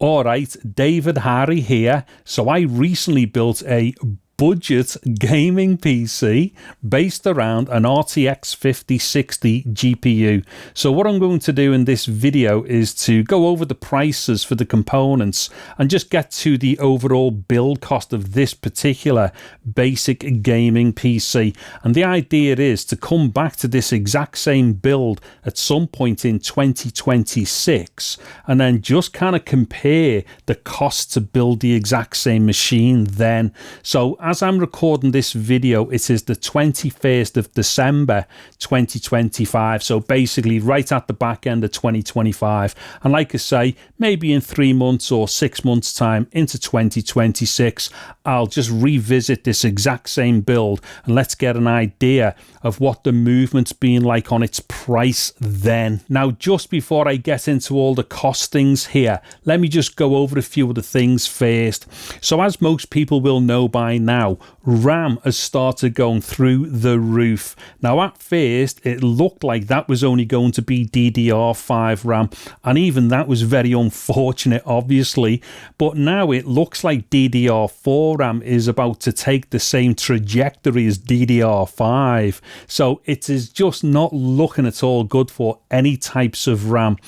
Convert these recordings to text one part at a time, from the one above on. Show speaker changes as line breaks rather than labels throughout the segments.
Alright, David Harry here. So I recently built a budget gaming PC based around an RTX 5060 GPU. So what I'm going to do in this video is to go over the prices for the components and just get to the overall build cost of this particular basic gaming PC. And the idea is to come back to this exact same build at some point in 2026 and then just kind of compare the cost to build the exact same machine then. So as I'm recording this video, it is the 21st of December 2025, so basically right at the back end of 2025, and like I say, maybe in 3 months or 6 months time into 2026 I'll just revisit this exact same build and let's get an idea of what the movement's been like on its price then. Now just before I get into all the costings here, let me just go over a few of the things first. So as most people will know by now, RAM has started going through the roof. Now at first it looked like that was only going to be DDR5 RAM, and even that was very unfortunate obviously, but now it looks like DDR4 RAM is about to take the same trajectory as DDR5, so it is just not looking at all good for any types of RAM.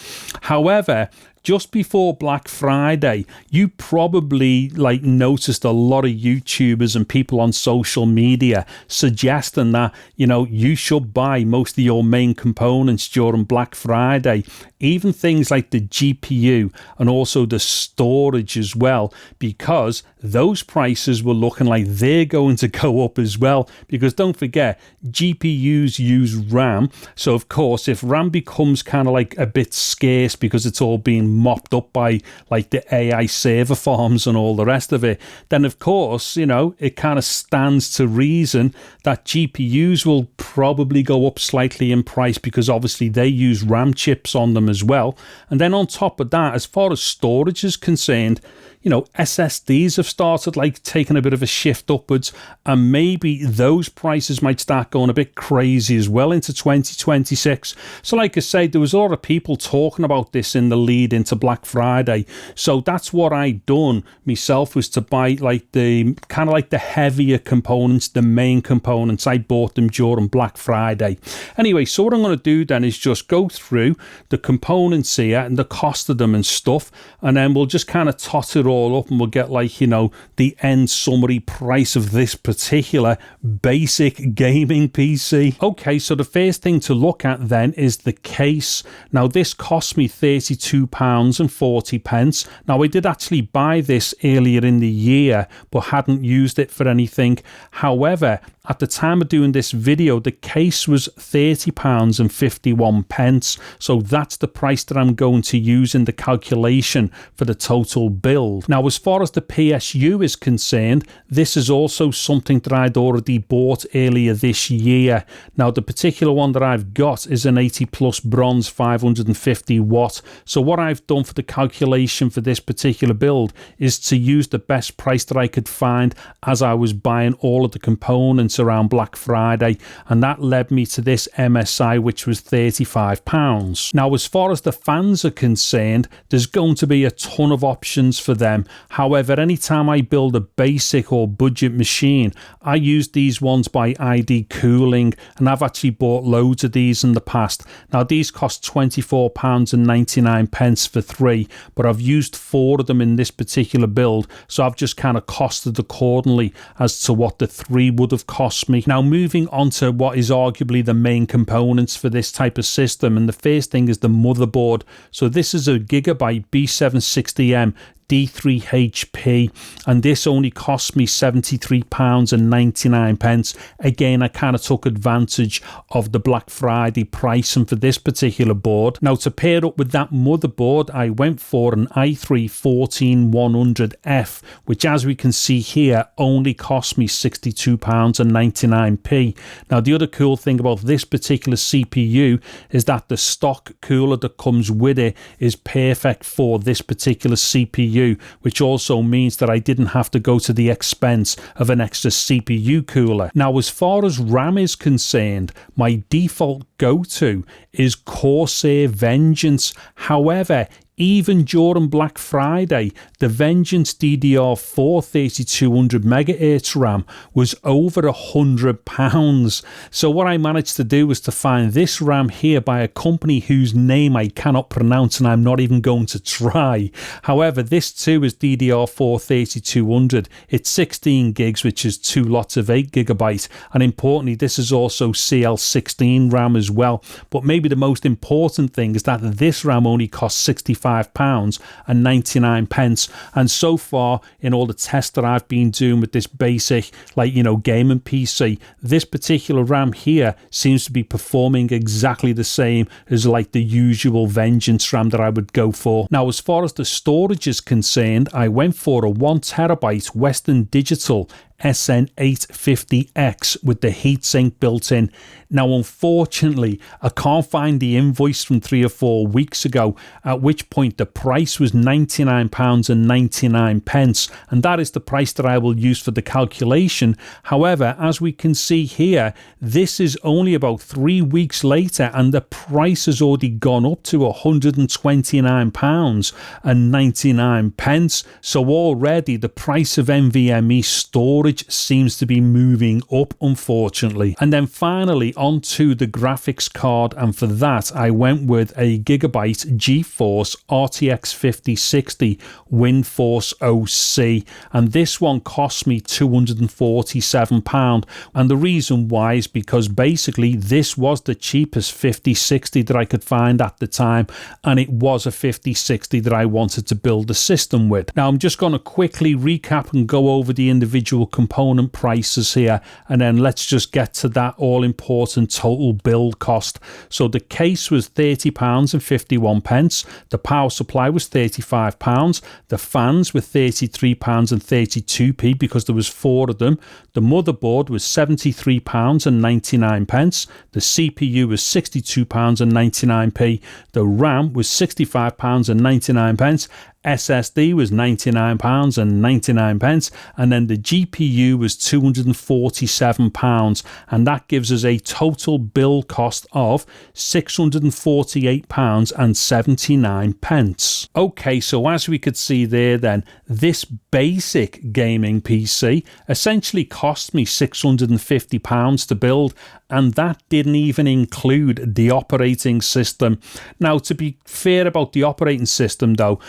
However, just before Black Friday, you probably noticed a lot of YouTubers and people on social media suggesting that, you know, you should buy most of your main components during Black Friday, even things like the GPU and also the storage as well, because those prices were looking like they're going to go up as well. Because don't forget, GPUs use RAM, so of course if RAM becomes kind of like a bit scarce because it's all being mopped up by like the AI server farms and all the rest of it, then of course, you know, it kind of stands to reason that GPUs will probably go up slightly in price because obviously they use RAM chips on them as well. And then on top of that, as far as storage is concerned, you know, SSDs have started like taking a bit of a shift upwards, and maybe those prices might start going a bit crazy as well into 2026. So like I say, there was a lot of people talking about this in the lead into Black Friday. So that's what I done myself, was to buy like the kind of like the heavier components, the main components. I bought them during Black Friday. Anyway, so what I'm going to do then is just go through the components here and the cost of them and stuff, and then we'll just kind of tot it all up and we'll get like, you know, the end summary price of this particular basic gaming PC. Okay, so the first thing to look at then is the case. Now this cost me £32.40. Now I did actually buy this earlier in the year but hadn't used it for anything. However, at the time of doing this video, the case was £30.51. So that's the price that I'm going to use in the calculation for the total build. Now, as far as the PSU is concerned, this is also something that I'd already bought earlier this year. Now, the particular one that I've got is an 80 plus bronze 550 watt. So what I've done for the calculation for this particular build is to use the best price that I could find as I was buying all of the components around Black Friday, and that led me to this MSI, which was £35. Now as far as the fans are concerned, there's going to be a ton of options for them. However, anytime I build a basic or budget machine, I use these ones by ID Cooling, and I've actually bought loads of these in the past. Now these cost £24.99 for 3, but I've used 4 of them in this particular build, so I've just kind of costed accordingly as to what the 3 would have cost me. Now moving on to what is arguably the main components for this type of system, and the first thing is the motherboard. So this is a Gigabyte B760M D3HP, and this only cost me £73.99. Again, I kind of took advantage of the Black Friday pricing for this particular board. Now to pair up with that motherboard, I went for an i3-14100F, which as we can see here only cost me £62.99. Now the other cool thing about this particular CPU is that the stock cooler that comes with it is perfect for this particular CPU. CPU, which also means that I didn't have to go to the expense of an extra CPU cooler. Now, as far as RAM is concerned, my default go to is Corsair Vengeance. However, even during Black Friday, the Vengeance DDR4 3200 MHz RAM was over £100. So what I managed to do was to find this RAM here by a company whose name I cannot pronounce, and I'm not even going to try. However, this too is DDR4 3200. It's 16 gigs, which is 2 lots of 8 gigabytes. And importantly, this is also CL16 RAM as well. But maybe the most important thing is that this RAM only costs £65.99, and so far in all the tests that I've been doing with this basic gaming PC, this particular RAM here seems to be performing exactly the same as like the usual Vengeance RAM that I would go for. Now, as far as the storage is concerned, I went for a 1TB Western Digital SN850X with the heatsink built in. Now, unfortunately, I can't find the invoice from 3 or 4 weeks ago, at which point the price was £99.99, and that is the price that I will use for the calculation. However, as we can see here, this is only about 3 weeks later, and the price has already gone up to £129.99. So already the price of NVMe storage seems to be moving up, unfortunately. And then finally onto the graphics card, and for that I went with a Gigabyte GeForce RTX 5060 WindForce OC, and this one cost me £247. And the reason why is because basically this was the cheapest 5060 that I could find at the time, and it was a 5060 that I wanted to build the system with. Now I'm just going to quickly recap and go over the individual component prices here, and then let's just get to that all important total build cost. So the case was £30.51, the power supply was £35, the fans were £33.32 because there was 4 of them, the motherboard was £73.99, the CPU was £62.99, the RAM was £65.99, SSD was £99.99, and then the GPU was £247, and that gives us a total bill cost of £648.79. Okay, so as we could see there then, this basic gaming PC essentially cost me £650 to build, and that didn't even include the operating system. Now, to be fair about the operating system though,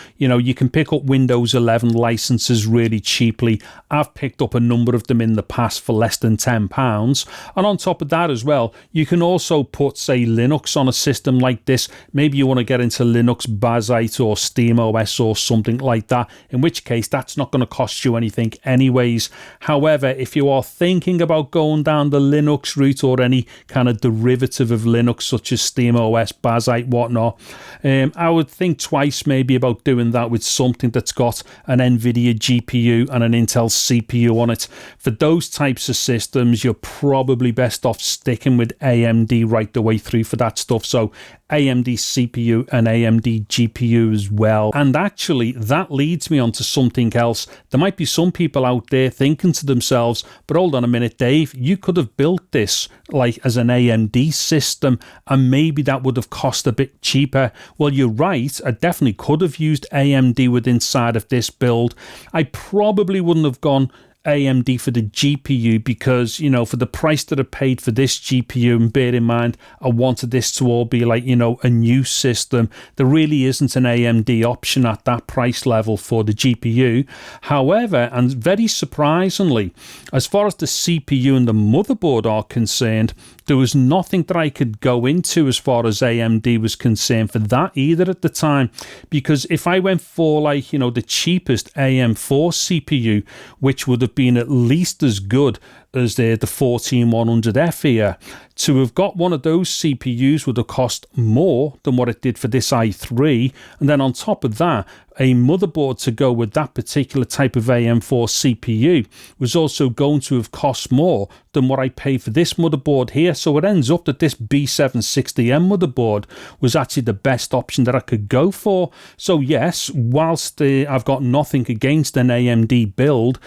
you can pick up Windows 11 licenses really cheaply. I've picked up a number of them in the past for less than £10. And on top of that as well, you can also put, say, Linux on a system like this. Maybe you want to get into Linux Bazite or SteamOS or something like that, in which case that's not going to cost you anything anyways. However, if you are thinking about going down the Linux route or any kind of derivative of Linux such as SteamOS, Bazite, whatnot, I would think twice maybe about doing that with something that's got an NVIDIA GPU and an Intel CPU on it. For those types of systems, you're probably best off sticking with AMD right the way through for that stuff. So AMD CPU and AMD GPU as well. And actually, that leads me on to something else. There might be some people out there thinking to themselves, but hold on a minute, Dave, you could have built this like as an AMD system, and maybe that would have cost a bit cheaper. Well, you're right. I definitely could have used AMD with inside of this build. I probably wouldn't have gone AMD for the GPU because, for the price that I paid for this GPU, and bear in mind, I wanted this to all be like, a new system. There really isn't an AMD option at that price level for the GPU. However, and very surprisingly, as far as the CPU and the motherboard are concerned, there was nothing that I could go into as far as AMD was concerned for that either at the time, because if I went for the cheapest AM4 CPU, which would have been at least as good as the 14100F here, to have got one of those CPUs would have cost more than what it did for this i3, and then on top of that, a motherboard to go with that particular type of AM4 CPU was also going to have cost more than what I paid for this motherboard here. So it ends up that this B760M motherboard was actually the best option that I could go for. So yes, whilst I've got nothing against an AMD build,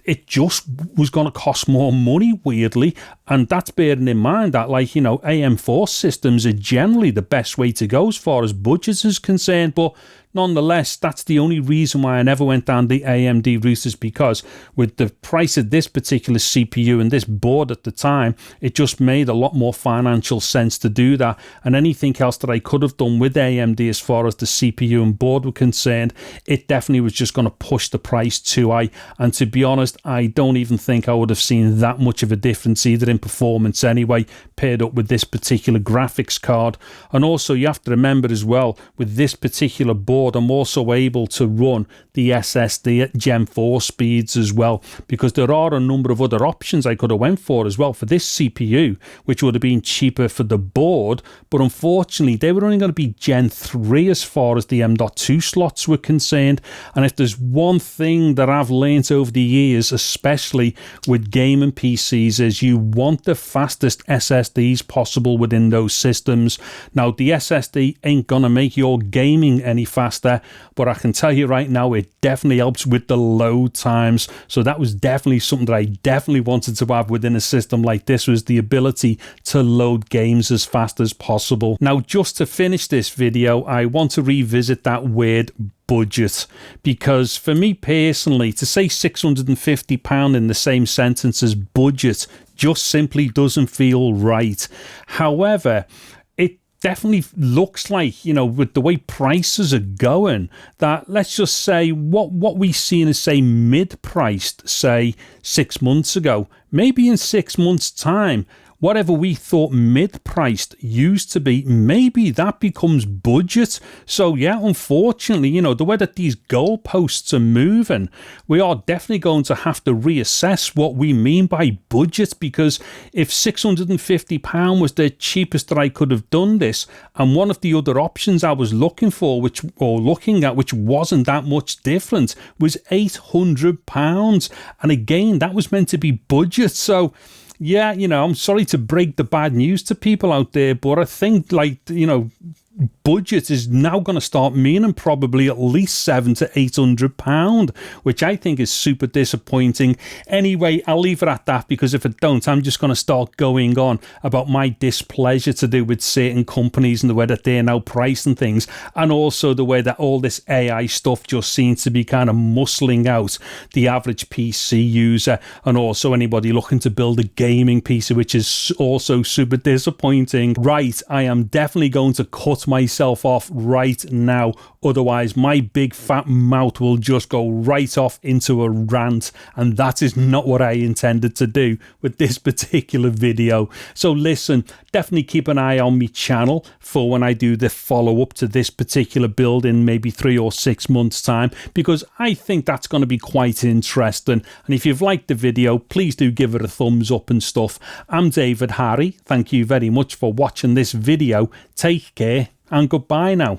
it just was going to cost more money, weirdly. And that's bearing in mind that, like, you know, AM4 systems are generally the best way to go as far as budgets is concerned. But nonetheless, that's the only reason why I never went down the AMD route, is because with the price of this particular CPU and this board at the time, it just made a lot more financial sense to do that. And anything else that I could have done with AMD as far as the CPU and board were concerned, it definitely was just going to push the price too high. And to be honest, I don't even think I would have seen that much of a difference either in performance anyway, paired up with this particular graphics card. And also you have to remember as well, with this particular board, I'm also able to run the SSD at Gen 4 speeds as well, because there are a number of other options I could have went for as well for this CPU, which would have been cheaper for the board, but unfortunately they were only going to be Gen 3 as far as the M.2 slots were concerned. And if there's one thing that I've learned over the years, especially with gaming PCs, is you want the fastest SSDs possible within those systems. Now, the SSD ain't gonna make your gaming any faster, but I can tell you right now, it definitely helps with the load times. So that was definitely something that I definitely wanted to have within a system like this, was the ability to load games as fast as possible. Now, just to finish this video, I want to revisit that word budget, because for me personally, to say £650 in the same sentence as budget just simply doesn't feel right. However, it definitely looks like, you know, with the way prices are going, that let's just say what we seen as, say, mid-priced, say 6 months ago, maybe in 6 months' time, whatever we thought mid-priced used to be, maybe that becomes budget. So yeah, unfortunately, you know, the way that these goalposts are moving, we are definitely going to have to reassess what we mean by budget, because if £650 was the cheapest that I could have done this, and one of the other options I was looking for, which wasn't that much different, was £800. And again, that was meant to be budget. So yeah, you know, I'm sorry to break the bad news to people out there, but I think, like, you know, budget is now going to start meaning probably at least £700 to £800, which I think is super disappointing. Anyway, I'll leave it at that, because if I don't, I'm just going to start going on about my displeasure to do with certain companies and the way that they're now pricing things, and also the way that all this AI stuff just seems to be kind of muscling out the average PC user, and also anybody looking to build a gaming PC, which is also super disappointing. Right, I am definitely going to cut myself off right now, otherwise my big fat mouth will just go right off into a rant, and that is not what I intended to do with this particular video. So listen, definitely keep an eye on my channel for when I do the follow-up to this particular build in maybe 3 or 6 months time, because I think that's going to be quite interesting. And if you've liked the video, please do give it a thumbs up and stuff. I'm David Harry, thank you very much for watching this video. Take care and goodbye now.